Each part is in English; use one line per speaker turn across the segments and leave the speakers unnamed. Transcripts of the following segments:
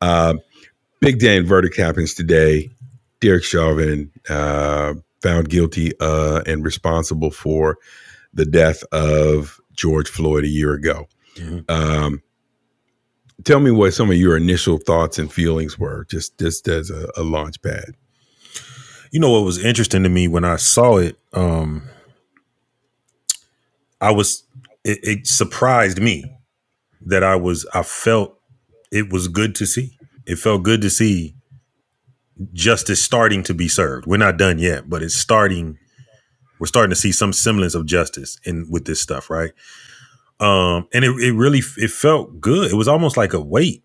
Uh, big day in verdict happens today. Derrick Chauvin found guilty and responsible for the death of George Floyd a year ago.
Mm-hmm.
Tell me what some of your initial thoughts and feelings were, just as a launch pad.
You know what was interesting to me when I saw it? It surprised me that I felt it was good to see. It felt good to see justice starting to be served. We're not done yet, but it's starting. We're starting to see some semblance of justice with this stuff, right? And it really felt good. It was almost like a weight,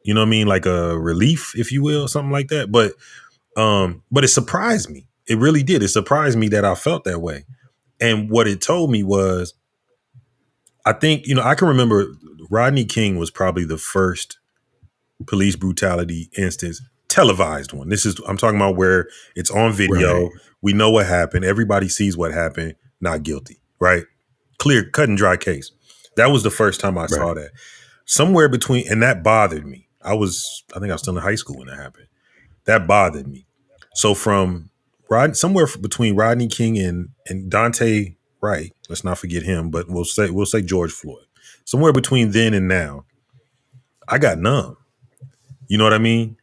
you know what I mean, like a relief, if you will, something like that. But it surprised me. It really did. It surprised me that I felt that way. And what it told me was, I think, I can remember Rodney King was probably the first police brutality instance, televised one. I'm talking about where it's on video.
Right.
We know what happened. Everybody sees what happened. Not guilty, right? Clear, cut and dry case. That was the first time I saw that. Somewhere between, and that bothered me. I think I was still in high school when that happened. That bothered me. So from somewhere between Rodney King and Dante Wright, let's not forget him, but we'll say George Floyd. Somewhere between then and now, I got numb. You know what I mean?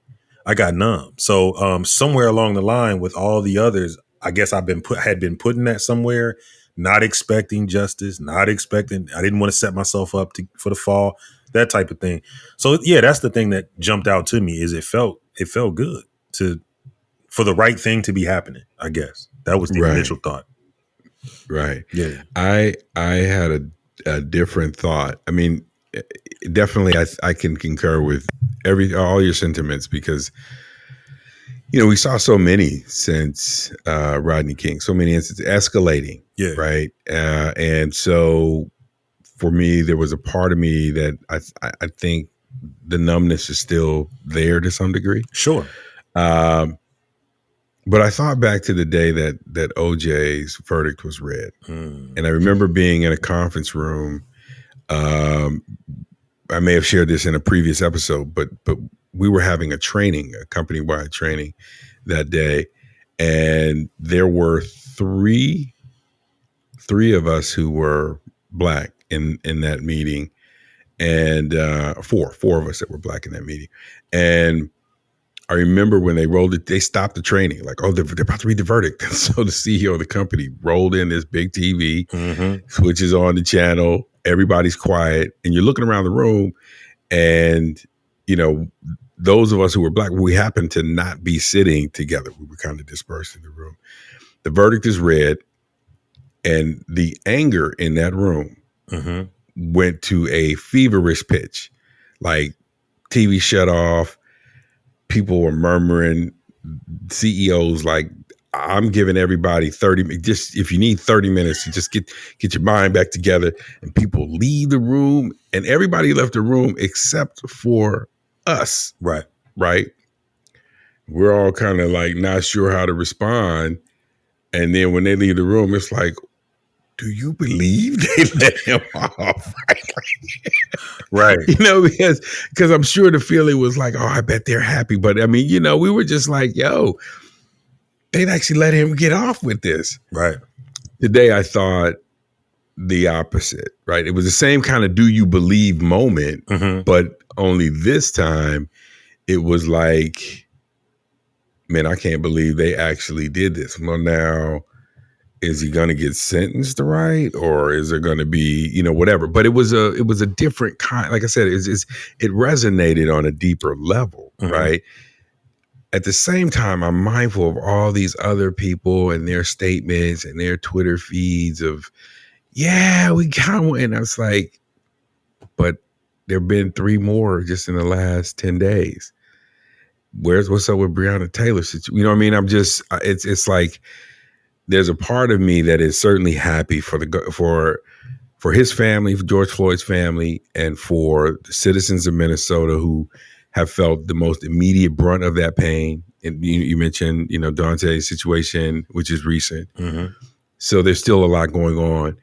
I got numb. So somewhere along the line with all the others, I guess had been putting that somewhere, not expecting justice, I didn't want to set myself up for the fall, that type of thing. So yeah, that's the thing that jumped out to me is it felt good for the right thing to be happening. I guess that was the initial thought.
Right.
Yeah.
I had a different thought. I mean, definitely I can concur with all your sentiments because, we saw so many since Rodney King, so many instances escalating.
Yeah.
Right. And so for me, there was a part of me that I think the numbness is still there to some degree.
Sure.
But I thought back to the day that OJ's verdict was read. And I remember being in a conference room. I may have shared this in a previous episode, but we were having a company-wide training that day. And there were three of us who were Black in that meeting, and four of us that were Black in that meeting. And I remember when they rolled it, they stopped the training, like, oh, they're about to read the verdict. And so the CEO of the company rolled in this big TV, switches on the channel, everybody's quiet, and you're looking around the room, and, those of us who were Black, we happened to not be sitting together. We were kind of dispersed in the room. The verdict is read, and the anger in that room went to a feverish pitch, like TV shut off. People were murmuring, CEOs like, I'm giving everybody 30, just if you need 30 minutes to just get your mind back together, and people leave the room, and everybody left the room except for us.
Right.
We're all kind of like not sure how to respond. And then when they leave the room, it's like, do you believe they let him off?
Right.
Because I'm sure the feeling was like, oh, I bet they're happy. But I mean, we were just like, yo, they'd actually let him get off with this.
Right.
Today, I thought the opposite, right? It was the same kind of do you believe moment, but only this time it was like, man, I can't believe they actually did this. Well, now, is he going to get sentenced right, or is there going to be, whatever? But it was a different kind. Like I said, it resonated on a deeper level, right? At the same time, I'm mindful of all these other people and their statements and their Twitter feeds of, yeah, we got one. And I was like, but there have been 3 more just in the last 10 days. What's up with Breonna Taylor? You know what I mean? It's like, there's a part of me that is certainly happy for his family, for George Floyd's family, and for the citizens of Minnesota who have felt the most immediate brunt of that pain. And you mentioned, Dante's situation, which is recent. So there's still a lot going on.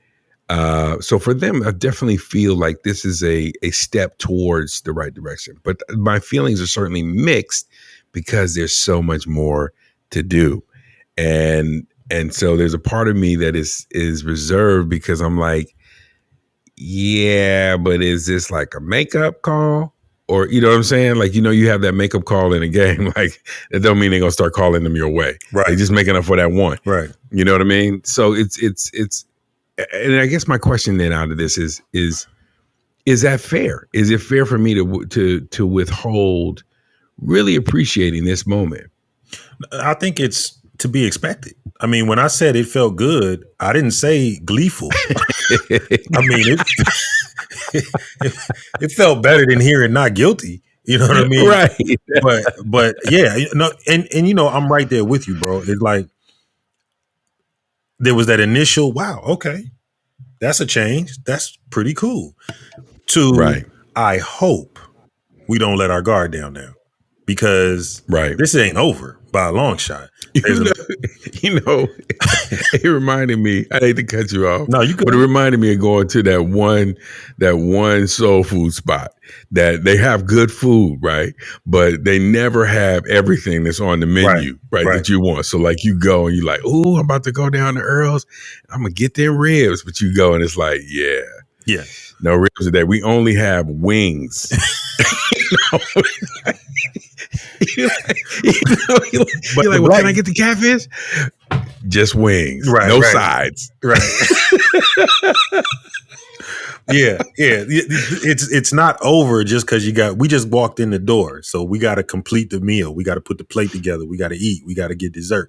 So for them, I definitely feel like this is a step towards the right direction. But my feelings are certainly mixed because there's so much more to do. And so there's a part of me that is reserved because I'm like, yeah, but is this like a makeup call? Or, you know what I'm saying? Like, you have that makeup call in a game. Like, that don't mean they're going to start calling them your way.
Right.
They're just making up for that one.
Right.
You know what I mean? So it's, and I guess my question then out of this is that fair? Is it fair for me to withhold really appreciating this moment?
I think it's to be expected. I mean, when I said it felt good, I didn't say gleeful. I mean, it felt better than hearing not guilty. You know what I mean?
Right.
But yeah, and I'm right there with you, bro. It's like there was that initial, wow, okay, that's a change. That's pretty cool.
Right.
I hope we don't let our guard down now because this ain't over by a long shot.
It reminded me, I hate to cut you off.
No, you could.
But it reminded me of going to that one soul food spot that they have good food, right? But they never have everything that's on the menu, right? That you want. So like you go and you're like, oh, I'm about to go down to Earl's. I'm going to get them ribs. But you go and it's like, yeah. No ribs today. We only have wings. You're like, well, can I get the catfish? Just wings, no sides.
Right. Yeah. It's not over just because we just walked in the door. So we got to complete the meal. We got to put the plate together. We got to eat. We got to get dessert.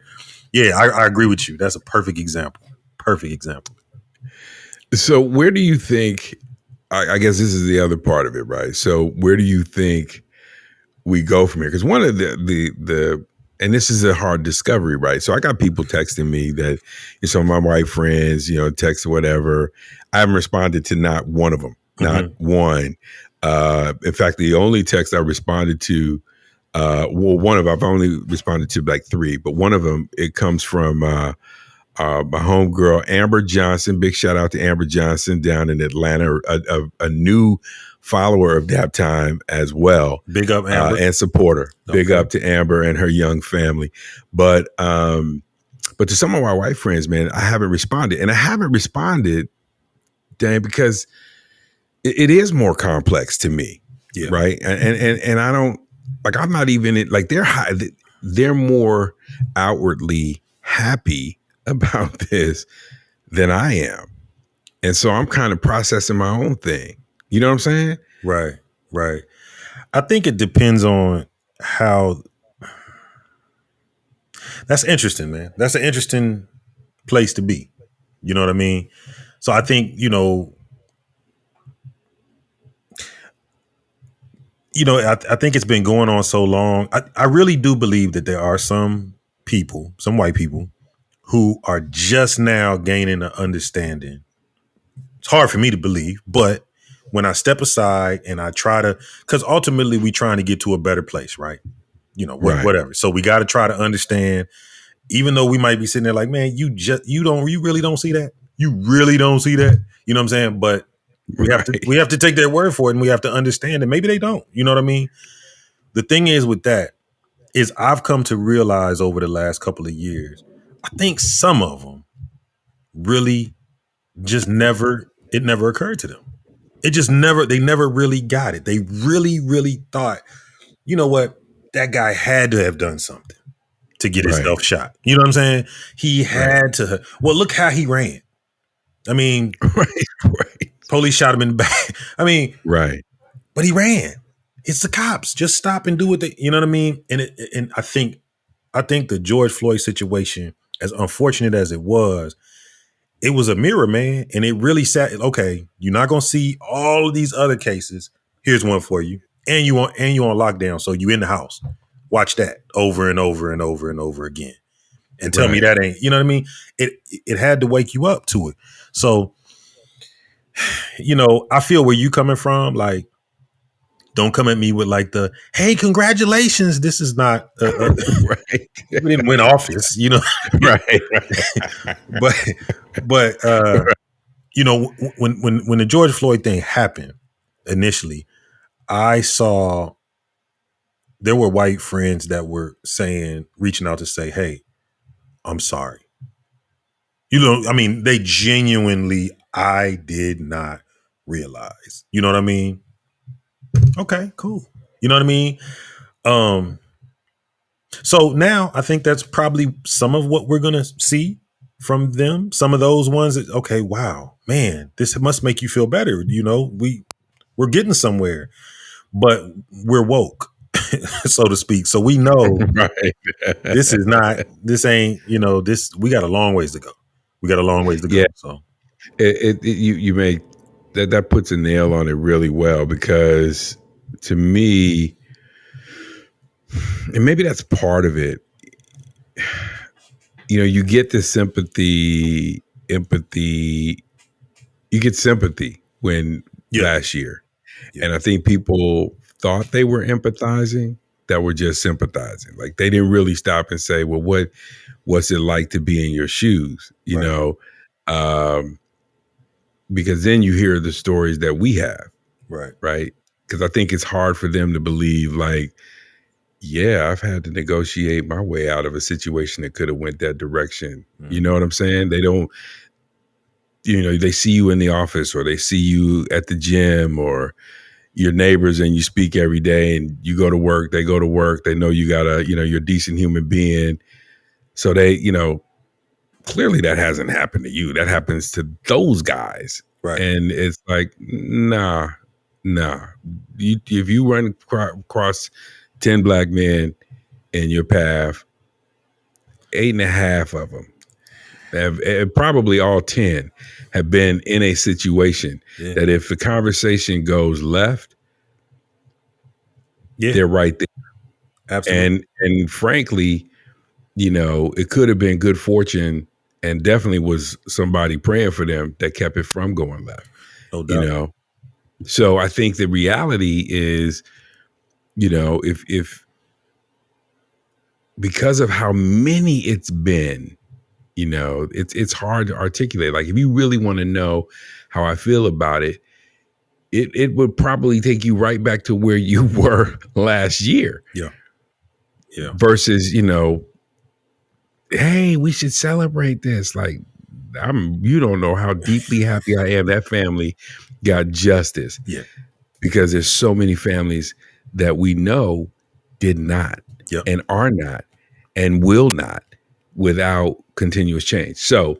Yeah, I agree with you. That's a perfect example.
So where do you think, I guess this is the other part of it, right? So where do you think we go from here? Because one of the and this is a hard discovery, right? So I got people texting me that, some of my white friends, text or whatever. I haven't responded to not one of them, not one. In fact, the only text I responded to, I've only responded to like 3, but one of them, it comes from my homegirl, Amber Johnson. Big shout out to Amber Johnson down in Atlanta, a new follower of DAPTIME as well.
Big up Amber.
And supporter. Okay. Big up to Amber and her young family. But to some of my white friends, man, I haven't responded. And I haven't responded, Dan, because it is more complex to me. Yeah. Right. And I don't, like, I'm not even, like, they're more outwardly happy about this than I am. And so I'm kind of processing my own thing. You know what I'm saying?
Right. I think it depends on how. That's interesting, man. That's an interesting place to be. You know what I mean? So I think, I think it's been going on so long. I really do believe that there are some white people, who are just now gaining an understanding. It's hard for me to believe, but when I step aside and I try to, because ultimately we're trying to get to a better place, right? Whatever. So we got to try to understand, even though we might be sitting there like, man, you really don't see that. You really don't see that. You know what I'm saying? But we have to take their word for it, and we have to understand that maybe they don't. You know what I mean? The thing is with that is I've come to realize over the last couple of years, I think some of them really just never occurred to them. They never really got it. They really, really thought, you know what, that guy had to have done something to get himself shot. You know what I'm saying? He had to. Well, look how he ran. I mean, police shot him in the back. I mean, but he ran. It's the cops. Just stop and do what they. You know what I mean? And I think the George Floyd situation, as unfortunate as it was a mirror, man. And it really sat, okay, you're not going to see all of these other cases. Here's one for you. And you on lockdown. So you in the house. Watch that over and over and over and over again. And tell me that ain't, you know what I mean? It had to wake you up to it. So, I feel where you coming from. Like, don't come at me with like hey, congratulations. This is not, we didn't win office,
Right.
but you know, when the George Floyd thing happened initially, I saw there were white friends that were reaching out to say, "Hey, I'm sorry." You know, I mean, they genuinely, I did not realize. You know what I mean? Okay, cool. You know what I mean? Um, so now I think that's probably some of what we're gonna see from them. Some of those ones that, okay, wow, man, this must make you feel better. You know, we're getting somewhere, but we're woke, so to speak. So we know
Right.
this ain't, you know, this, we got a long ways to go. We got a long ways to go.
Yeah.
So
You make that puts a nail on it really well, because to me, and maybe that's part of it, you know, you get the empathy, you get sympathy when
yeah,
last year.
yeah,
And I think people thought they were empathizing, that were just sympathizing. Like they didn't really stop and say, well, what's it like to be in your shoes? You
right,
know, um, because then you hear the stories that we have,
right,
right? Because I think it's hard for them to believe, like, yeah, I've had to negotiate my way out of a situation that could have went that direction. You know what I'm saying? They don't, you know, they see you in the office, or they see you at the gym, or your neighbors, and you speak every day, and you go to work, they go to work, they know you gotta, you know, you're a decent human being. So they, you know, clearly that hasn't happened to you. That happens to those guys.
right.
And it's like, nah. If you run across 10 black men in your path, 8.5 of them have probably all 10 have been in a situation
Yeah,
that if the conversation goes left,
yeah,
they're right there.
absolutely,
And frankly, you know, it could have been good fortune, and definitely was somebody praying for them that kept it from going left,
no
you
doubt.
know. So I think the reality is, you know, if because of how many it's been, you know, it's hard to articulate. Like if you really want to know how I feel about it, it would probably take you right back to where you were last year,
Yeah, yeah,
versus, you know, hey, we should celebrate this. Like, you don't know how deeply happy I am that family got justice,
yeah,
because there's so many families that we know did not,
yep,
and are not, and will not, without continuous change. So